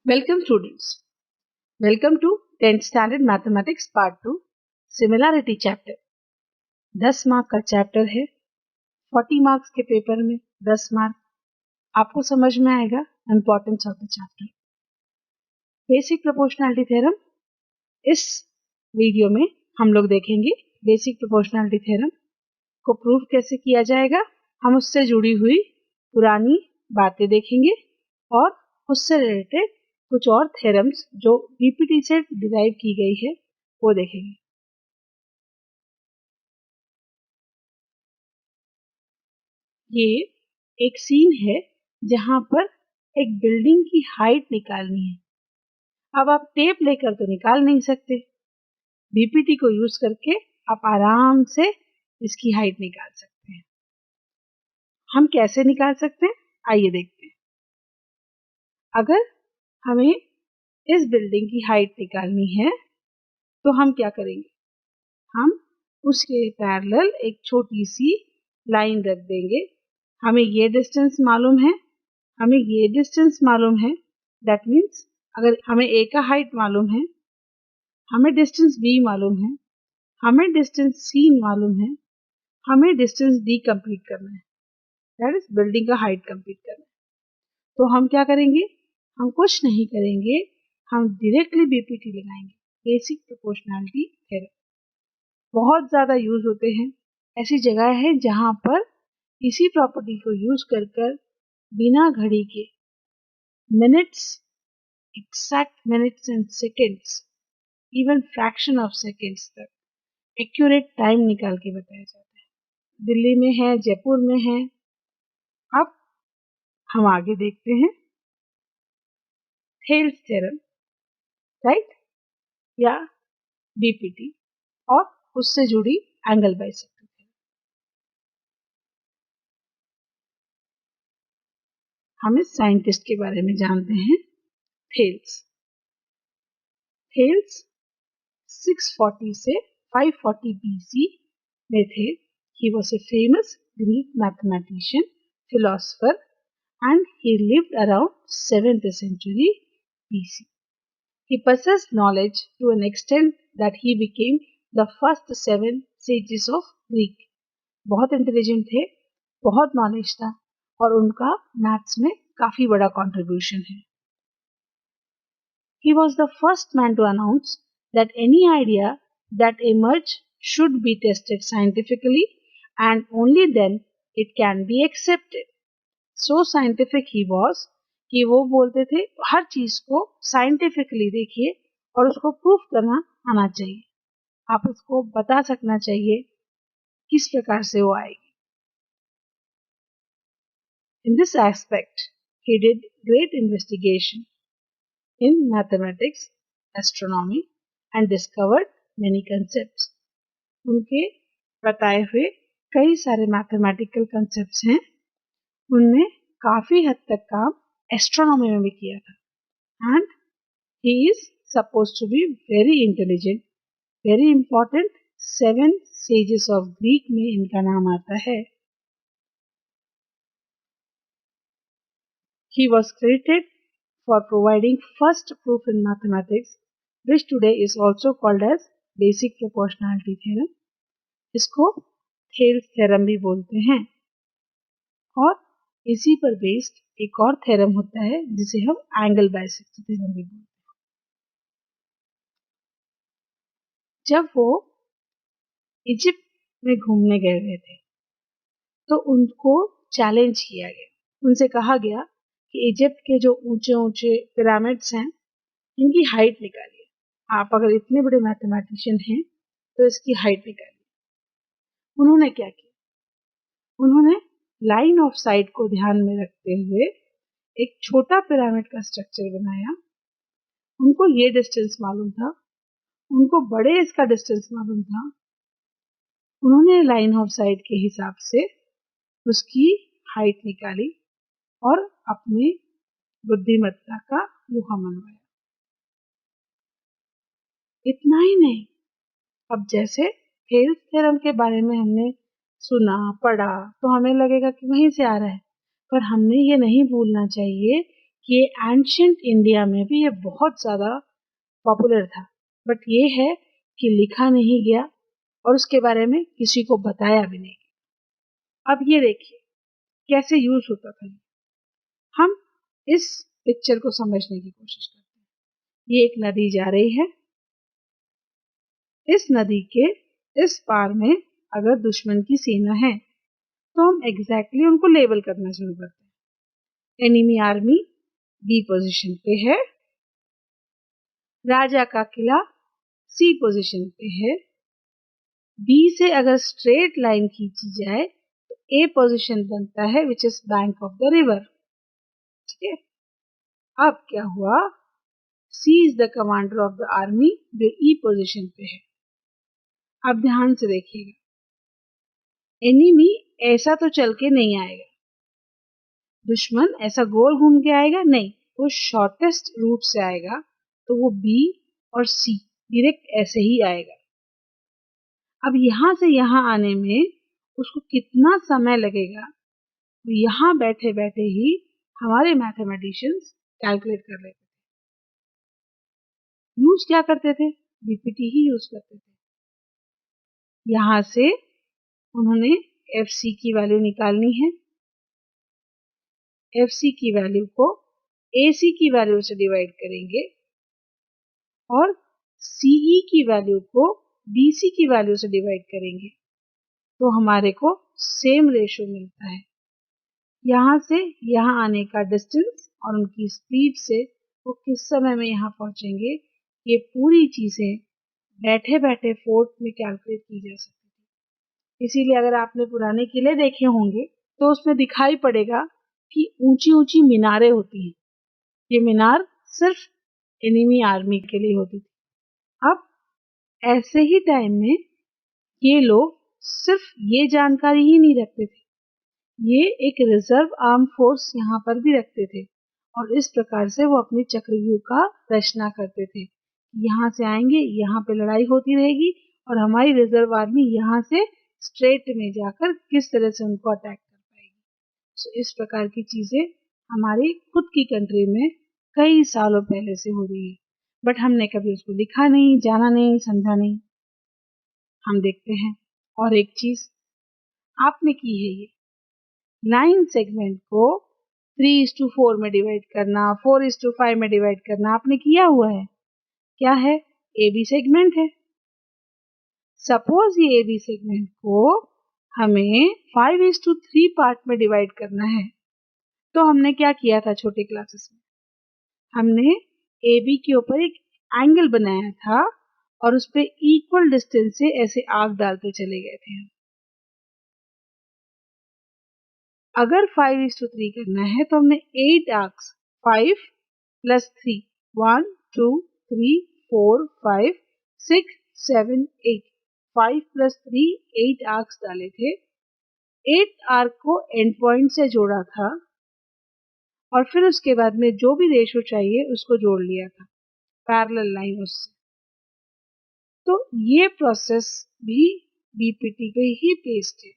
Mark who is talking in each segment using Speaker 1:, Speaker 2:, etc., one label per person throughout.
Speaker 1: Welcome students. Welcome to 10th Standard Mathematics Part 2 Similarity Chapter. 10 mark का chapter है. 40 marks के paper में 10 mark. आपको समझ में आएगा importance of the chapter. Basic proportionality theorem. इस वीडियो में हम लोग देखेंगे बेसिक प्रोपोर्शनैलिटी थ्योरम को प्रूव कैसे किया जाएगा. हम उससे जुड़ी हुई पुरानी बातें देखेंगे और उससे रिलेटेड कुछ और थ्योरम्स जो बीपीटी से डिराइव की गई है वो देखेंगे. ये एक सीन है जहां पर एक बिल्डिंग की हाइट निकालनी है. अब आप टेप लेकर तो निकाल नहीं सकते. बीपीटी को यूज करके आप आराम से इसकी हाइट निकाल सकते हैं. हम कैसे निकाल सकते हैं आइए देखते हैं. अगर हमें इस बिल्डिंग की हाइट निकालनी है तो हम क्या करेंगे. हम उसके पैरेलल एक छोटी सी लाइन रख देंगे. हमें ये डिस्टेंस मालूम है, हमें ये डिस्टेंस मालूम है. दैट मीन्स अगर हमें ए का हाइट मालूम है, हमें डिस्टेंस बी मालूम है, हमें डिस्टेंस सी मालूम है, हमें डिस्टेंस डी कंप्लीट करना है. दैट इज बिल्डिंग का हाइट कंप्लीट करना है. तो हम क्या करेंगे, हम कुछ नहीं करेंगे, हम डायरेक्टली बीपीटी लगाएंगे. बेसिक प्रोपोर्शनैलिटी थ्योरम बहुत ज्यादा यूज होते हैं. ऐसी जगह है जहां पर इसी प्रॉपर्टी को यूज कर बिना घड़ी के minutes, exact minutes and seconds, even fraction of seconds तक एक्यूरेट टाइम निकाल के बताया जाता है. दिल्ली में है, जयपुर में है. अब हम आगे देखते हैं थेल्स थ्योरम, राइट, या बीपीटी और उससे जुड़ी एंगल बाइसेक्टर थ्योरम. हम इस साइंटिस्ट के बारे में जानते हैं. थेल्स 640 से 540 BC में थे. He was a famous Greek mathematician, philosopher, and he lived around 7th century BC. He possessed knowledge to an extent that he became the first 7 sages of Greek. बहुत intelligent थे, बहुत knowledge था और उनका maths में काफी बड़ा contribution है. He was the first man to announce that any idea that emerged should be tested scientifically and only then it can be accepted. So scientific he was कि वो बोलते थे हर चीज को साइंटिफिकली देखिए और उसको प्रूफ करना आना चाहिए. आप उसको बता सकना चाहिए किस प्रकार से वो आएगी. In this aspect, he did great investigation in mathematics, astronomy and discovered many concepts. उनके बताए हुए कई सारे मैथमेटिकल कंसेप्ट्स हैं. उनने काफी हद तक काम एस्ट्रोनॉमी में भी किया था. And he is suppose to be very intelligent, very important. 7 sages of Greek में इनका नाम आता है. He was credited for providing first proof in mathematics, which today is also called as basic proportionality theorem. इसको Thales theorem भी बोलते हैं. और इसी पर बेस्ड एक और थ्योरम होता है जिसे हम एंगल बाइसेक्टर थ्योरम भी बोलते हैं. जब वो इजिप्ट में घूमने गए हुए थे तो उनको चैलेंज किया गया. उनसे कहा गया कि इजिप्ट के जो ऊंचे ऊंचे पिरामिड्स हैं इनकी हाइट निकालिए. आप अगर इतने बड़े मैथमेटिशियन हैं तो इसकी हाइट निकालिए. उन्होंने क्या किया, उन्होंने लाइन ऑफ साइट को ध्यान में रखते हुए एक छोटा पिरामिड का स्ट्रक्चर बनाया. उनको ये डिस्टेंस मालूम था, उनको बड़े इसका डिस्टेंस मालूम था. उन्होंने लाइन ऑफ साइट के हिसाब से उसकी हाइट निकाली और अपनी बुद्धिमत्ता का लोहा मनवाया. इतना ही नहीं, अब जैसे थेल्स थ्योरम के बारे में हमने सुना पढ़ा तो हमें लगेगा कि वहीं से आ रहा है, पर हमने ये नहीं भूलना चाहिए कि एंशियंट इंडिया में भी ये बहुत ज़्यादा पॉपुलर था, बट ये है कि लिखा नहीं गया और उसके बारे में किसी को बताया भी नहीं। अब ये देखिए कैसे यूज होता था। हम इस पिक्चर को समझने की कोशिश करते हैं। ये एक नदी जा रही है। इस नदी के इस पार में अगर दुश्मन की सेना है तो हम एग्जैक्टली उनको लेबल करना शुरू करते हैं। एनिमी आर्मी बी पोजीशन पे है, राजा का किला सी पोजीशन पे है। बी से अगर स्ट्रेट लाइन खींची जाए तो ए पोजीशन बनता है which is bank of the river. ठीक है, अब क्या हुआ, C is the commander of the army जो ई पोजीशन पे है। अब ध्यान से देखिएगा, एनिमी ऐसा तो चल के नहीं आएगा, दुश्मन ऐसा गोल घूम के आएगा नहीं, वो शॉर्टेस्ट रूट से आएगा, तो वो बी और सी डायरेक्ट ऐसे ही आएगा। अब यहां से यहां आने में उसको कितना समय लगेगा, तो यहां बैठे बैठे ही हमारे मैथमेटिशियंस कैलकुलेट कर लेते थे। यूज क्या करते थे, बीपीटी ही यूज करते थे। यहां से उन्होंने एफ सी की वैल्यू निकालनी है, एफ सी की वैल्यू को ए सी की वैल्यू से डिवाइड करेंगे और सीई की वैल्यू को बीसी की वैल्यू से डिवाइड करेंगे, तो हमारे को सेम रेशो मिलता है। यहाँ से यहाँ आने का डिस्टेंस और उनकी स्पीड से वो किस समय में यहाँ पहुंचेंगे, ये पूरी चीजें बैठे बैठे फोर्ट में कैलकुलेट की जा सकती थी। इसीलिए अगर आपने पुराने किले देखे होंगे तो उसमें दिखाई पड़ेगा कि ऊंची ऊंची मीनारें होती हैं। ये मीनार सिर्फ एनिमी आर्मी के लिए होती थी। अब ऐसे ही टाइम में ये लोग सिर्फ ये जानकारी ही नहीं रखते थे, ये एक रिजर्व आर्म फोर्स यहाँ पर भी रखते थे और इस प्रकार से वो अपनी चक्रव्यूह का रचना करते थे। यहाँ से आएंगे, यहाँ पे लड़ाई होती रहेगी और हमारी रिजर्व आर्मी यहाँ से स्ट्रेट में जाकर किस तरह से उनको अटैक कर पाएगी। तो इस प्रकार की चीजें हमारी खुद की कंट्री में कई सालों पहले से हो रही है, बट हमने कभी उसको लिखा नहीं, जाना नहीं, समझा नहीं। हम देखते हैं और एक चीज आपने की है, ये लाइन सेगमेंट को 3:4 में डिवाइड करना, 4:5 में डिवाइड करना आपने किया हुआ है। क्या है, ए बी सेगमेंट है। सपोज ये ए बी सेगमेंट को हमें 5:3 पार्ट में डिवाइड करना है, तो हमने क्या किया था छोटे क्लासेस में, हमने ए बी के ऊपर एक एंगल बनाया था और उस पर इक्वल डिस्टेंस से ऐसे आर्क डालते चले गए थे। अगर 5:3 करना है तो हमने 8 आर्क्स, 5 + 3, 1 2 3 4 5 6 7 8, 5 + 3 8 आर्क्स डाले थे। 8 आर्क को एंड पॉइंट से जोड़ा था और फिर उसके बाद में जो भी रेशो चाहिए उसको जोड़ लिया था पैरेलल लाइन उससे। तो ये प्रोसेस भी बीपीटी पे ही बेस्ड है।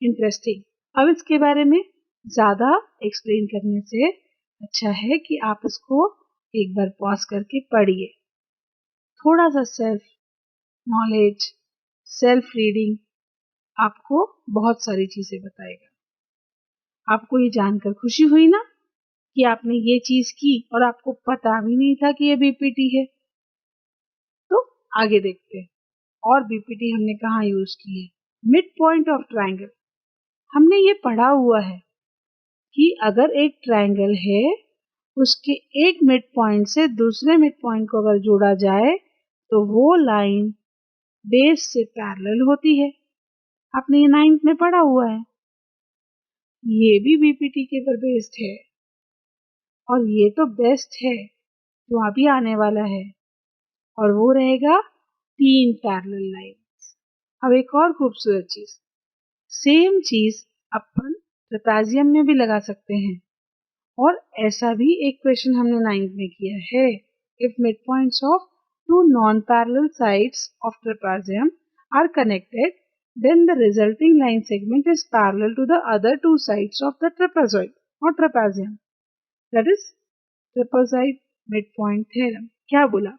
Speaker 1: इंटरेस्टिंग। अब इसके बारे में ज्यादा एक्सप्लेन करने से अच्छा है कि आप इसको एक बार पॉज करके पढ़िए। थोड़ा सा सेल्फ नॉलेज, सेल्फ रीडिंग आपको बहुत सारी चीजें बताएगा। आपको ये जानकर खुशी हुई ना कि आपने ये चीज की और आपको पता भी नहीं था कि ये बीपीटी है। तो आगे देखते हैं और बीपीटी हमने कहाँ यूज की है। मिड पॉइंट ऑफ ट्रायंगल हमने ये पढ़ा हुआ है कि अगर एक ट्रायंगल है उसके एक मिड पॉइंट से दूसरे मिड पॉइंट को अगर जोड़ा जाए तो वो लाइन बेस से पैरेलल होती है। आपने ये 9th में पढ़ा हुआ है। ये भी बीपीटी के पर बेस्ड है और ये तो बेस्ट है जो अभी आने वाला है और वो रहेगा 3 पैरेलल लाइंस। अब एक और खूबसूरत चीज, सेम चीज अपन ट्रेपेजियम में भी लगा सकते हैं और ऐसा भी एक क्वेश्चन हमने 9th में किया है। If mid points of two non parallel sides of trapezium are connected, then the resulting line segment is parallel to the other two sides of the trapezoid or trapezium. That is trapezoid mid point theorem. क्या बोला?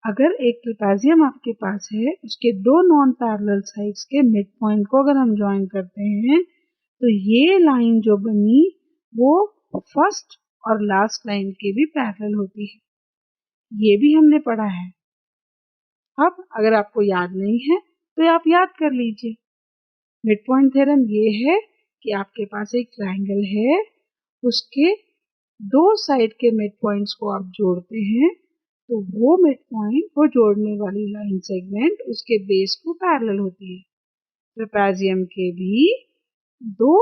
Speaker 1: अगर एक trapezium आपके पास है, उसके दो non parallel sides के mid point को अगर हम ज्वाइन करते हैं तो ये लाइन जो बनी वो फर्स्ट और लास्ट लाइन के भी पैरेलल होती है। ये भी हमने पढ़ा है। अब अगर आपको याद नहीं है तो आप याद कर लीजिए। मिड पॉइंट थ्योरम ये है कि आपके पास एक ट्रायंगल है, उसके दो साइड के मिड पॉइंट्स को आप जोड़ते हैं तो वो मिड पॉइंट, वो जोड़ने वाली लाइन सेगमेंट उसके बेस को पैरेलल होती है। ट्रेपेजियम के भी दो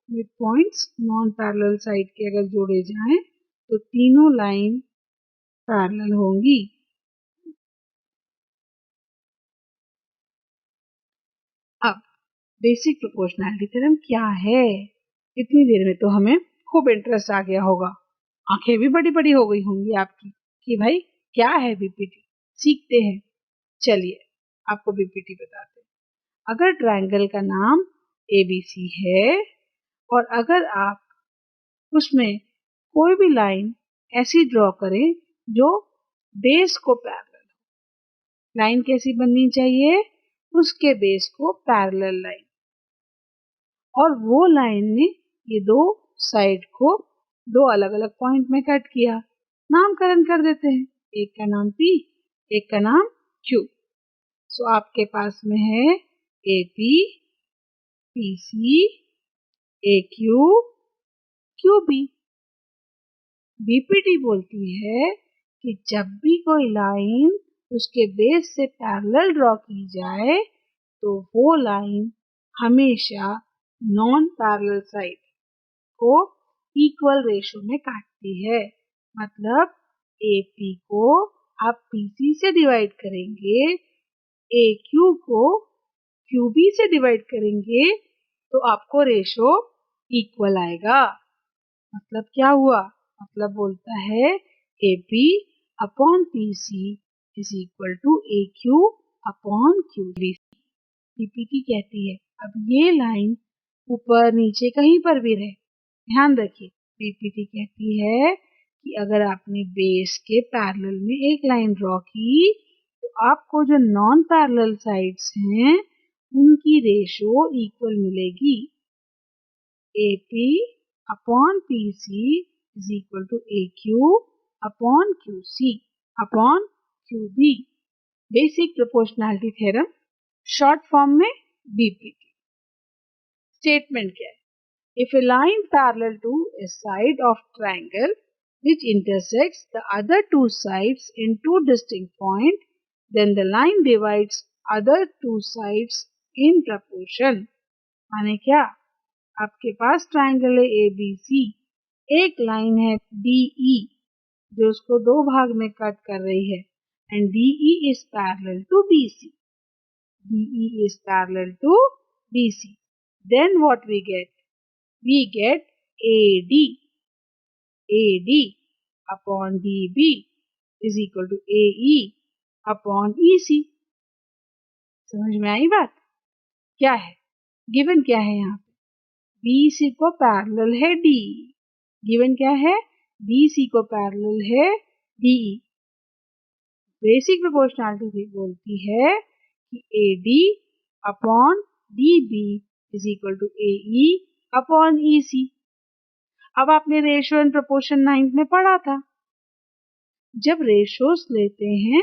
Speaker 1: mid points non parallel side के अगर जोड़े जाएं तो तीनों लाइन पैरेलल होंगी। अब बेसिक प्रोपोर्शनैलिटी थ्योरम क्या है? इतनी देर में तो हमें खूब इंटरेस्ट आ गया होगा, आंखें भी बड़ी बड़ी हो गई होंगी आपकी कि भाई क्या है बीपीटी, सीखते हैं। चलिए आपको बीपीटी बताते हैं। अगर ट्रायंगल का नाम एबीसी है और अगर आप उसमें कोई भी लाइन ऐसी ड्रॉ करें जो बेस को पैरेलल, लाइन कैसी बननी चाहिए? उसके बेस को पैरेलल लाइन, और वो लाइन ने ये दो साइड को दो अलग अलग पॉइंट में कट किया। नामकरण कर देते हैं, एक का नाम P, एक का नाम Q। सो आपके पास में है AP, PC, AQ, QB। BPT बोलती है कि जब भी कोई लाइन उसके बेस से पैरेलल ड्रॉ की जाए तो वो लाइन हमेशा नॉन पैरेलल साइड को इक्वल रेशो में काटती है। मतलब AP को आप PC से डिवाइड करेंगे, AQ को QB से डिवाइड करेंगे तो आपको रेशो इक्वल आएगा। मतलब क्या हुआ? मतलब बोलता है AP upon PC is equal to AQ upon QB। BPT कहती है अब ये लाइन ऊपर नीचे कहीं पर भी रहे, ध्यान रखिए, बीपीटी कहती है कि अगर आपने बेस के पैरेलल में एक लाइन ड्रॉ की तो आपको जो नॉन पैरेलल साइड्स हैं उनकी रेशो इक्वल मिलेगी। AP upon PC is equal to AQ upon QC upon QB। Basic proportionality theorem, short form में बीपीटी। स्टेटमेंट क्या है? If a line parallel to a side of triangle which intersects the other two sides in two distinct points, then the line divides other two sides in proportion। माने क्या? आपके पास triangle है ABC, एक line है DE जो उसको दो भाग में कट कर रही है, and DE is parallel to BC। DE is parallel to BC। Then what we get? We get AD। AD upon DB is equal to AE upon EC। समझ में आई बात? क्या है गिवन? क्या है यहाँ पे? BC को पैरेलल है DE। गिवन क्या है? BC को पैरेलल है DE। बेसिक प्रोपोर्शनैलिटी बोलती है कि AD upon DB is equal to AE upon EC। अब आपने रेशो एंड प्रोपोर्शन 9th में पढ़ा था। जब रेशोस लेते हैं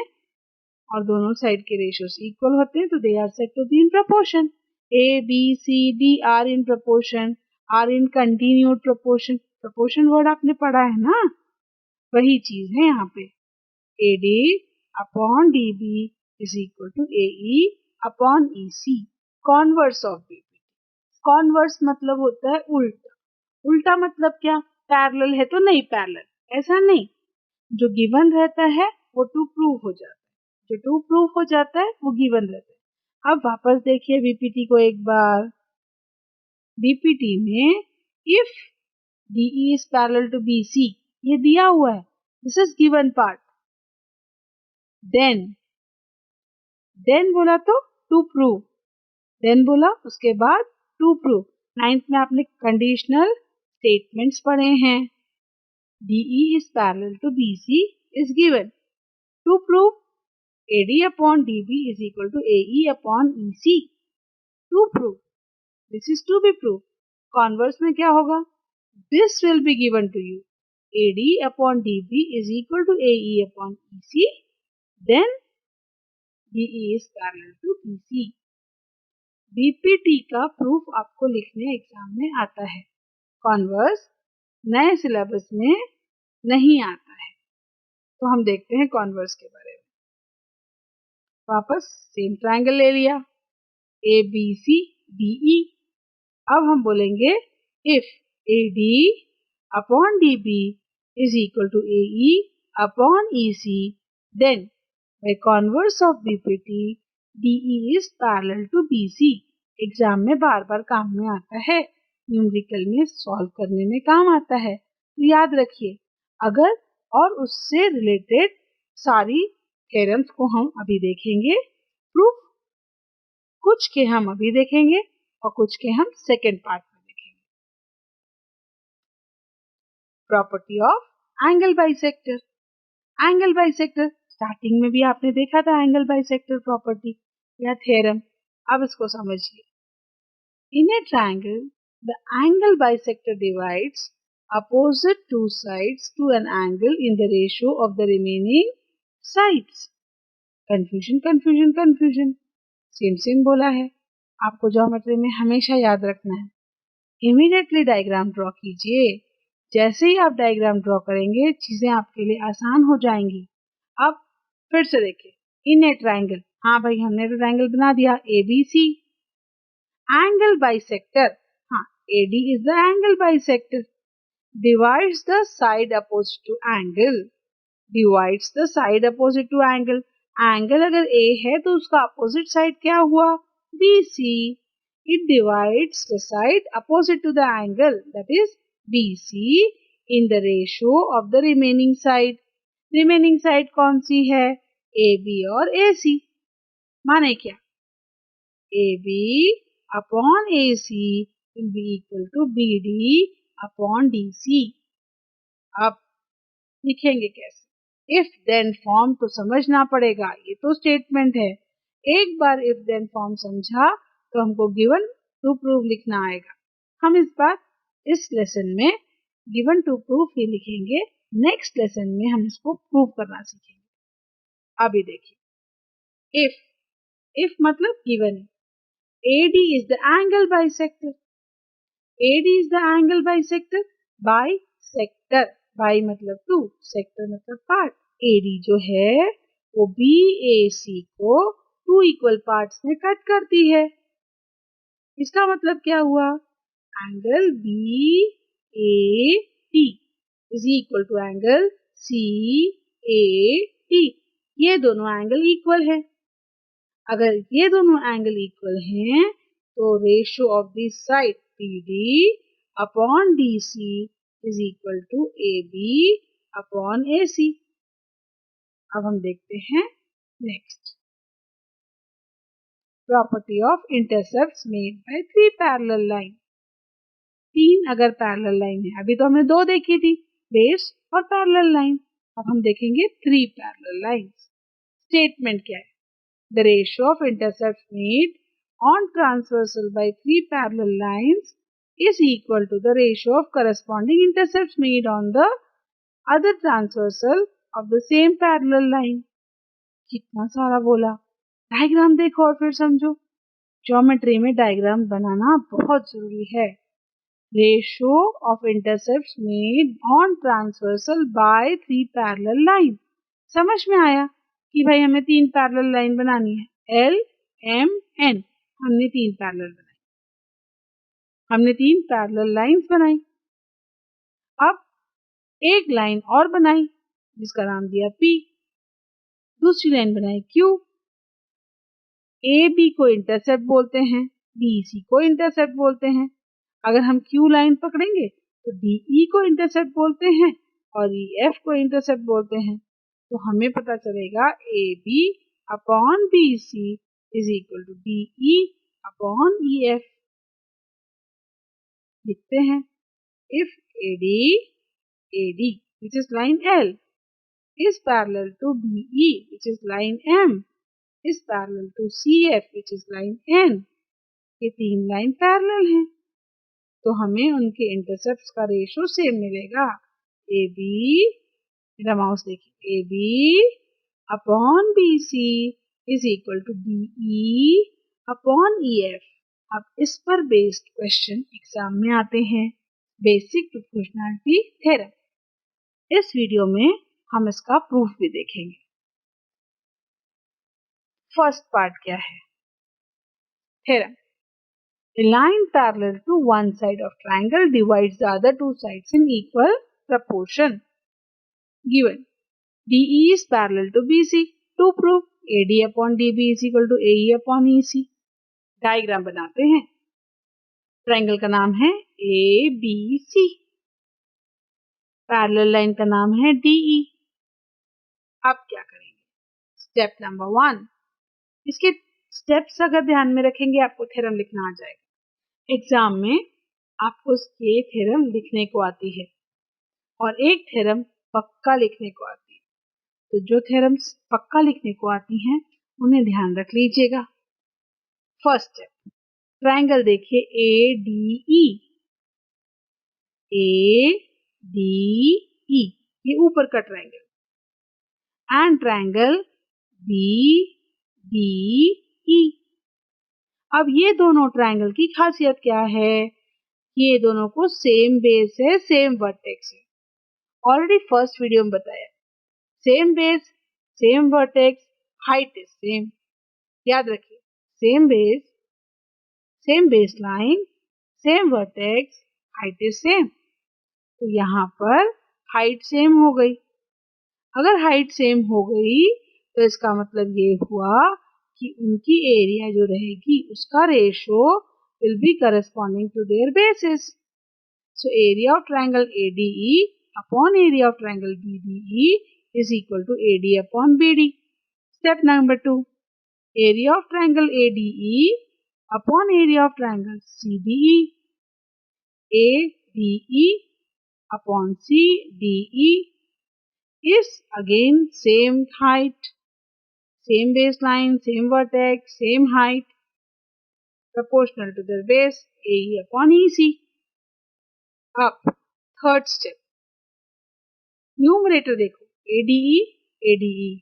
Speaker 1: और दोनों साइड के रेशोस इक्वल होते हैं तो they are said to be in proportion. A, B, C, D are in proportion, are in continued proportion. Proportion word आपने पढ़ा है ना, वही चीज है यहाँ पे। AD upon DB is equal to AE upon EC। Converse of BPT. Converse मतलब होता है उल्टा। उल्टा मतलब क्या? पैरेलल है तो नहीं पैरेलल, ऐसा नहीं। जो गिवन रहता है वो टू प्रूव हो जाता है, जो टू प्रूव हो जाता है वो गिवन रहता है। अब वापस देखिए बीपीटी को एक बार। बीपीटी में if DE is parallel to BC ये दिया हुआ है, this is given part. Then बोला तो टू प्रूव, देन बोला उसके बाद टू प्रूव। 9th में आपने कंडीशनल स्टेटमेंट्स पढ़े हैं। DE is parallel to BC is given. To prove AD upon DB is equal to AE upon EC. To prove, this is to be proved. Converse में क्या होगा? This will be given to you. AD upon DB is equal to AE upon EC. Then DE is parallel to BC. BPT का proof आपको लिखने exam में आता है. Converse नए सिलेबस में नहीं आता है. तो हम देखते हैं कॉन्वर्स के बारे में. वापस सेम ट्रायंगल ले लिया, ABCDE. अब हम बोलेंगे if AD upon DB is equal to AE upon EC, then by converse of BPT, DE is parallel to BC. Exam में बार बार काम में आता है, न्यूमेरिकल में सॉल्व करने में काम आता है. तो याद रखिए, अगर और उससे रिलेटेड सारी थ्योरम्स को हम अभी देखेंगे. प्रूफ कुछ के हम अभी देखेंगे और कुछ के हम सेकेंड पार्ट में देखेंगे. Property of angle bisector. Angle bisector starting में भी आपने देखा था, एंगल बाइसेक्टर प्रॉपर्टी या थ्योरम. अब इसको समझिए. In a triangle the angle bisector divides opposite two sides to an angle in the ratio of the remaining sides. confusion confusion confusion same same बोला है. आपको ज्योमेट्री में हमेशा याद रखना है. इमीडिएटली डायग्राम ड्रॉ कीजिए. जैसे ही आप डायग्राम ड्रॉ करेंगे चीजें आपके लिए आसान हो जाएंगी. अब फिर से देखिए, इन ए ट्रायंगल. हाँ भाई, हमने तो ट्रायंगल बना दिया ABC. एंगल बाइसेक्टर, हाँ, AD is the angle bisector. divides the side opposite to angle. divides the side opposite to angle. Angle अगर A है तो उसका अपोजिट साइड क्या हुआ? BC. It divides the side opposite to the angle, that is BC, in the ratio of the remaining side. remaining side कौन सी है? AB और AC. माने क्या? AB upon AC will be equal to BD upon DC. अब लिखेंगे कैसे? If then form तो समझना पड़ेगा, ये तो स्टेटमेंट है. एक बार इफ देन फॉर्म समझा तो हमको गिवन टू प्रूव लिखना आएगा. हम इस बार इस लेसन में गिवन टू प्रूफ ही लिखेंगे. नेक्स्ट लेसन में हम इसको प्रूव करना सीखेंगे. अभी देखिए, इफ मतलब गिवन है. AD is the angle bisector. AD is the angle bisector. Bisector, bi मतलब टू, सेक्टर मतलब पार्ट. AD जो है वो BAC को टू इक्वल पार्ट्स में कट करती है. इसका मतलब क्या हुआ? Angle BAT is equal to angle CAT. ये दोनों एंगल इक्वल है. अगर ये दोनों एंगल इक्वल हैं तो ratio of this side PD upon DC is equal to AB upon AC. अब हम देखते हैं next. Property of intercepts made by three parallel line. तीन अगर पैरेलल लाइन है, अभी तो हमने दो देखी थी, बेस और पैरेलल लाइन. अब हम देखेंगे थ्री पैरेलल लाइंस. स्टेटमेंट क्या है? The ratio of intercepts made on transversal by three parallel lines is equal to the ratio of corresponding intercepts made on the other transversal of the same parallel line. कितना सारा बोला. Diagram देखो और फिर समझो. Geometry में diagram बनाना बहुत जरूरी है. Ratio of intercepts made on transversal bye three parallel line. समझ में आया कि भाई हमें तीन पैरेलल लाइन बनानी है. L, M, N. हमने तीन पैरेलल बनाई. हमने तीन पैरेलल लाइंस बनाई. अब एक लाइन और बनाई जिसका नाम दिया P. दूसरी लाइन बनाई Q. AB को इंटरसेप्ट बोलते हैं, BC को इंटरसेप्ट बोलते हैं. अगर हम Q लाइन पकड़ेंगे तो DE को इंटरसेप्ट बोलते हैं और EF को इंटरसेप्ट बोलते हैं. तो हमें पता चलेगा AB upon BC is equal to DE upon EF. लिखते हैं if AD which is line L, is parallel to BE, which is line M, is parallel to CF, which is line N. ये 3 line parallel हैं, तो हमें उनके intercepts का ratio same मिलेगा। AB, मेरा माउस देखिए, AB upon BC is equal to BE upon EF। अब इस पर बेस्ड क्वेश्चन एग्जाम में आते हैं, बेसिक प्रोपोर्शनैलिटी थ्योरम। इस वीडियो में हम इसका प्रूफ भी देखेंगे। फर्स्ट पार्ट क्या है? Theorem. A line parallel to one side of triangle divides the other two sides in equal proportion. Given DE is parallel to BC. To prove AD upon DB is equal to AE upon EC. Diagram बनाते हैं। Triangle का नाम है ABC, parallel line का नाम है DE। अब क्या करेंगे? स्टेप नंबर 1, इसके स्टेप्स अगर ध्यान में रखेंगे आपको थ्योरम लिखना आ जाएगा। एग्जाम में आपको ये थ्योरम लिखने को आती है और एक थ्योरम पक्का लिखने को आती है, तो जो थ्योरम्स पक्का लिखने को आती हैं उन्हें ध्यान रख लीजिएगा। फर्स्ट स्टेप, ट्रायंगल देखिए ADE, ADE ये ऊपर का ट्रायंगल, एंड ट्रायंगल BDE। अब ये दोनों ट्रायंगल की खासियत क्या है? ये दोनों को सेम बेस है, सेम वर्टेक्स है। ऑलरेडी फर्स्ट वीडियो में बताया, same base, same vertex, height is same. याद रखिए, same base, same base line, same vertex, height is same. तो यहाँ पर हाइट सेम हो गई। अगर हाइट सेम हो गई तो इसका मतलब ये हुआ कि उनकी एरिया जो रहेगी उसका ratio will be corresponding to their bases. So area of triangle ADE upon area of triangle BDE is equal to AD upon BD. Step number 2, area of triangle ADE upon area of triangle CDE. ADE upon CDE is again same height, same baseline, same vertex, same height, proportional to their base, AE upon EC. अब third step, numerator देखो, ADE, ADE।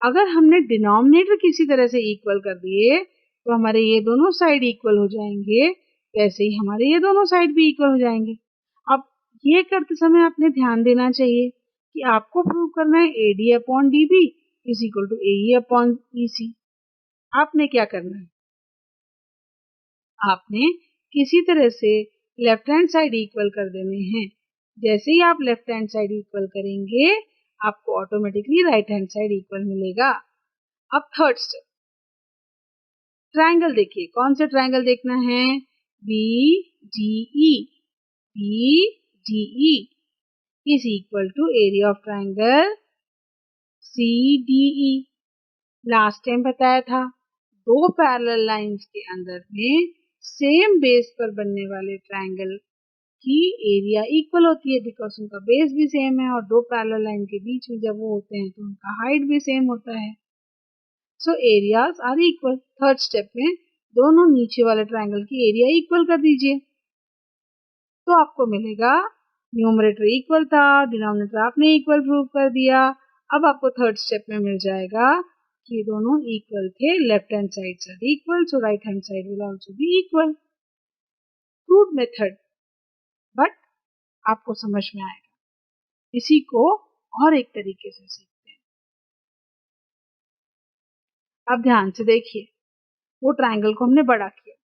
Speaker 1: अगर हमने denominator किसी तरह से equal कर दिए तो हमारे ये दोनों साइड इक्वल हो जाएंगे, वैसे ही हमारे ये दोनों साइड भी इक्वल हो जाएंगे। अब ये करते समय आपने ध्यान देना चाहिए कि आपको प्रूव करना है AD upon DB is equal to AE upon EC। आपने क्या करना है? आपने किसी तरह से लेफ्ट हैंड साइड इक्वल कर देने हैं। जैसे ही आप लेफ्ट हैंड साइड इक्वल करेंगे आपको automatically right hand side equal मिलेगा। अब थर्ड स्टेप, ट्रायंगल देखिए, कौन सा ट्रायंगल देखना है? BDE। BDE is equal to area of triangle CDE। Last time बताया था, दो पैरेलल लाइंस के अंदर में सेम बेस पर बनने वाले ट्रायंगल की एरिया इक्वल होती है, बिकॉज उनका बेस भी सेम है और दो पैरेलल लाइन के बीच में जब वो होते हैं तो उनका हाइट भी सेम होता है। So areas are equal. Third step में दोनों नीचे वाले ट्रायंगल की एरिया इक्वल कर दीजिए, तो आपको मिलेगा न्यूमरेटर इक्वल था, डिनोमिनेटर आपने इक्वल प्रूव कर दिया। अब आपको थर्ड स्टेप में मिल जाएगा कि ये दोनों इक्वल थे, left hand side are equal, so right hand side will also be equal. Crude method, but आपको समझ में आएगा। इसी को और एक तरीके से सीखते हैं। अब ध्यान से देखिए, वो ट्रायंगल को हमने बड़ा किया,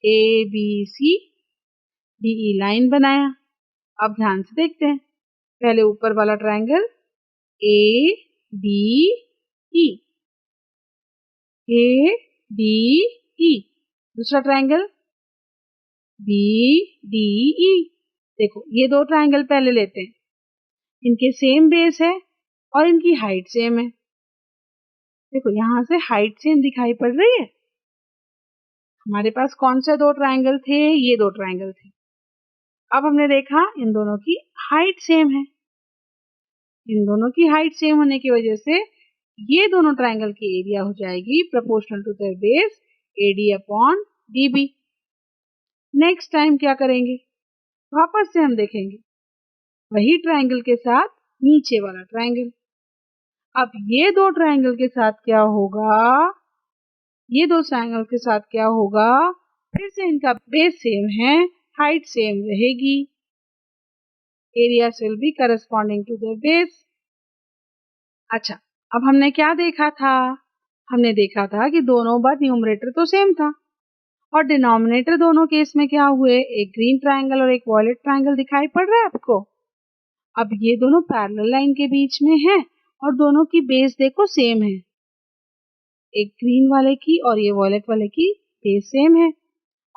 Speaker 1: ABC DE लाइन बनाया। अब ध्यान से देखते हैं, पहले ऊपर वाला ट्रायंगल ADE, ADE, दूसरा ट्रायंगल BDE। देखो ये दो ट्रायंगल पहले लेते हैं, इनके सेम बेस है और इनकी हाइट सेम है। देखो यहां से हाइट सेम दिखाई पड़ रही है। हमारे पास कौन से दो ट्रायंगल थे? ये दो ट्रायंगल थे। अब हमने देखा इन दोनों की हाइट सेम है। इन दोनों की हाइट सेम होने की वजह से ये दोनों ट्रायंगल की एरिया हो जाएगी proportional to their base AD upon DB। Next time क्या करेंगे, वापस से हम देखेंगे वही ट्रायंगल के साथ नीचे वाला ट्रायंगल। अब ये दो ट्रायंगल के साथ क्या होगा, ये दो ट्रायंगल के साथ क्या होगा, फिर से इनका बेस सेम है, हाइट सेम रहेगी, areas will be corresponding to their base। अच्छा, अब हमने क्या देखा था, हमने देखा था कि दोनों बार न्यूमरेटर तो सेम था और डिनोमिनेटर दोनों केस में क्या हुए, एक ग्रीन ट्रायंगल और एक वॉयलेट ट्रायंगल दिखाई पड़ रहा है आपको। अब ये दोनों पैरेलल लाइन के बीच में है और दोनों की बेस देखो सेम है, एक ग्रीन वाले की और ये वॉयलेट वाले की बेस सेम है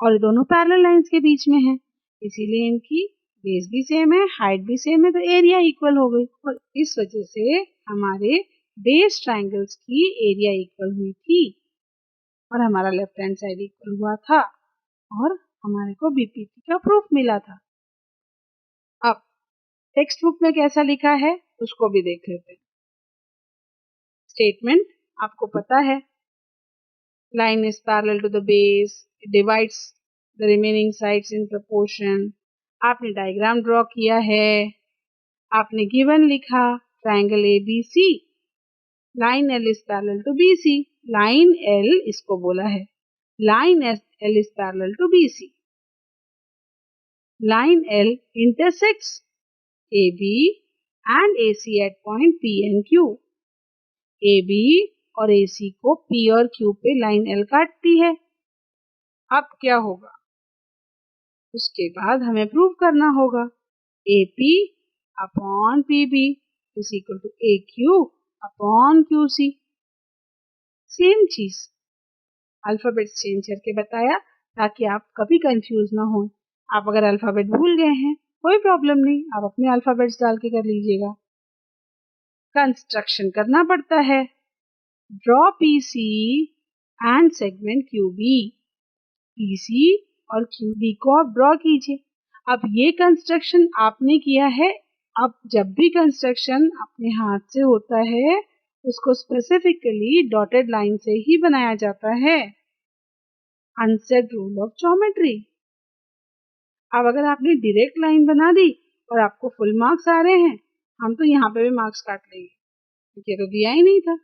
Speaker 1: और ये दोनों पैरेलल लाइंस के बीच में है, इसीलिए इनकी बेस भी सेम है, हाइट भी सेम है, तो एरिया इक्वल हो गई और इस वजह से हमारे बेस ट्रायंगल्स की एरिया इक्वल हुई थी और हमारा लेफ्ट हैंड साइड इक्वल हुआ था और हमारे को बीपीटी का प्रूफ मिला था। अब टेक्स्ट बुक में कैसा लिखा है उसको भी देख लेते हैं। स्टेटमेंट आपको पता है, line is parallel to the base, it divides the remaining sides in proportion। आपने डायग्राम ड्रॉ किया है, आपने गिवन लिखा triangle ABC, line L is parallel to BC, line L इसको बोला है, line L is parallel to BC, line L intersects AB and AC at point P and Q। AB और AC को P और Q पे line L काटती है। अब क्या होगा, उसके बाद हमें प्रूव करना होगा AP upon PB is equal to AQ upon QC। Same चीज अल्फाबेट चेंज करके बताया ताकि आप कभी कंफ्यूज ना हो। आप अगर अल्फाबेट भूल गए हैं कोई प्रॉब्लम नहीं, आप अपने अल्फाबेट्स डाल के कर लीजिएगा। कंस्ट्रक्शन करना पड़ता है, draw PC and segment QB। PC और QB को आप ड्रॉ कीजिए। अब ये कंस्ट्रक्शन आपने किया है, अब जब भी कंस्ट्रक्शन अपने हाथ से होता है उसको स्पेसिफिकली डॉटेड लाइन से ही बनाया जाता है, अनसेड रूल ऑफ ज्योमेट्री। अब अगर आपने डायरेक्ट लाइन बना दी और आपको फुल मार्क्स आ रहे हैं, हम तो यहाँ पे भी मार्क्स काट लेंगे, ये तो दिया ही नहीं था,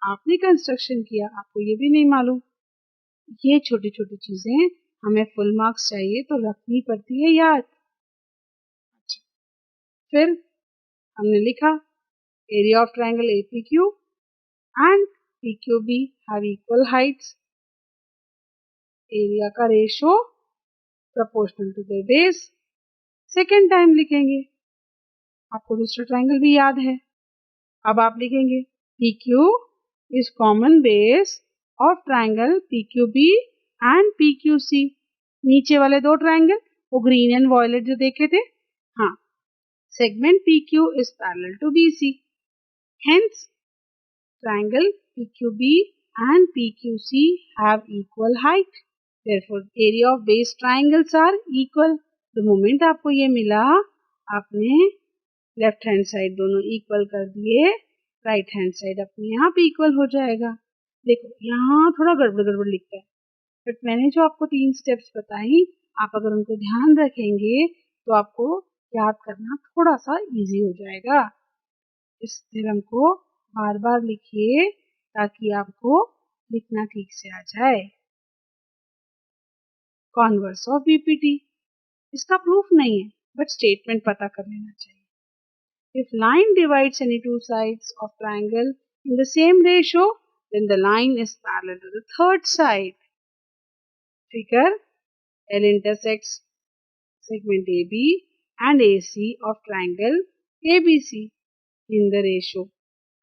Speaker 1: आपने कंस्ट्रक्शन किया, आपको ये भी नहीं मालूम। ये छोटी छोटी चीजें हमें फुल मार्क्स चाहिए तो रखनी पड़ती है याद। फिर हमने लिखा area of triangle APQ and PQB have equal heights, area का ratio proportional to their base. Second time लिखेंगे, आपको दूसरा ट्रायंगल भी याद है। अब आप लिखेंगे PQ is common base of triangle PQB and PQC। नीचे वाले दो ट्रायंगल वो ग्रीन एंड वॉयलेट जो देखे थे, हाँ, segment PQ is parallel to BC, hence triangle PQB and PQC have equal height, therefore area of base triangles are equal। the moment आपको ये मिला, आपने लेफ्ट हैंड साइड दोनों इक्वल कर दिए, राइट हैंड साइड अपने आप इक्वल हो जाएगा। देखो यहाँ थोड़ा गड़बड़ गड़बड़ लिखता है, बट मैंने जो आपको 3 स्टेप्स बताई, आप अगर उनको ध्यान रखेंगे तो आपको याद करना थोड़ा सा इजी हो जाएगा। इस थ्योरम को बार बार लिखिए ताकि आपको लिखना ठीक से आ जाए। कॉन्वर्स ऑफ बीपीटी, इसका प्रूफ नहीं है बट स्टेटमेंट पता कर लेना चाहिए। If line divides any two sides of triangle in the same ratio then the line is parallel to the third side. Figure L intersects segment AB and AC of triangle ABC in the ratio।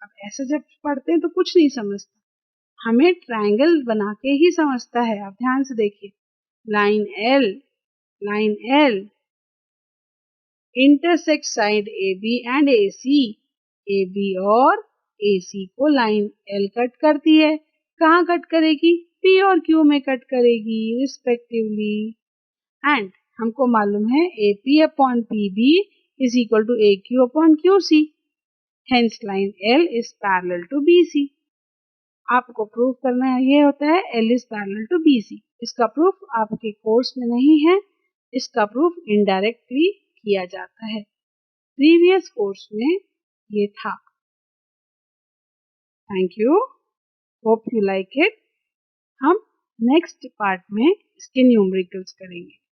Speaker 1: अब ऐसा जब पढ़ते हैं तो कुछ नहीं समझता, हमें ट्रायंगल बना के ही समझता है। आप ध्यान से देखिए, line L intersect side AB and AC। AB और AC को लाइन L कट करती है, कहाँ कट करेगी, P और Q में कट करेगी रिस्पेक्टिवली। एंड हमको मालूम है AP upon PB is equal to AQ upon QC. Hence line L is parallel to BC. आपको प्रूफ करना है ये होता है L is parallel to BC. इसका प्रूफ आपके कोर्स में नहीं है, इसका प्रूफ इनडायरेक्टली किया जाता है। प्रीवियस कोर्स में ये था। Thank you, hope you like it. हम नेक्स्ट पार्ट में इसके न्यूमेरिकल्स करेंगे।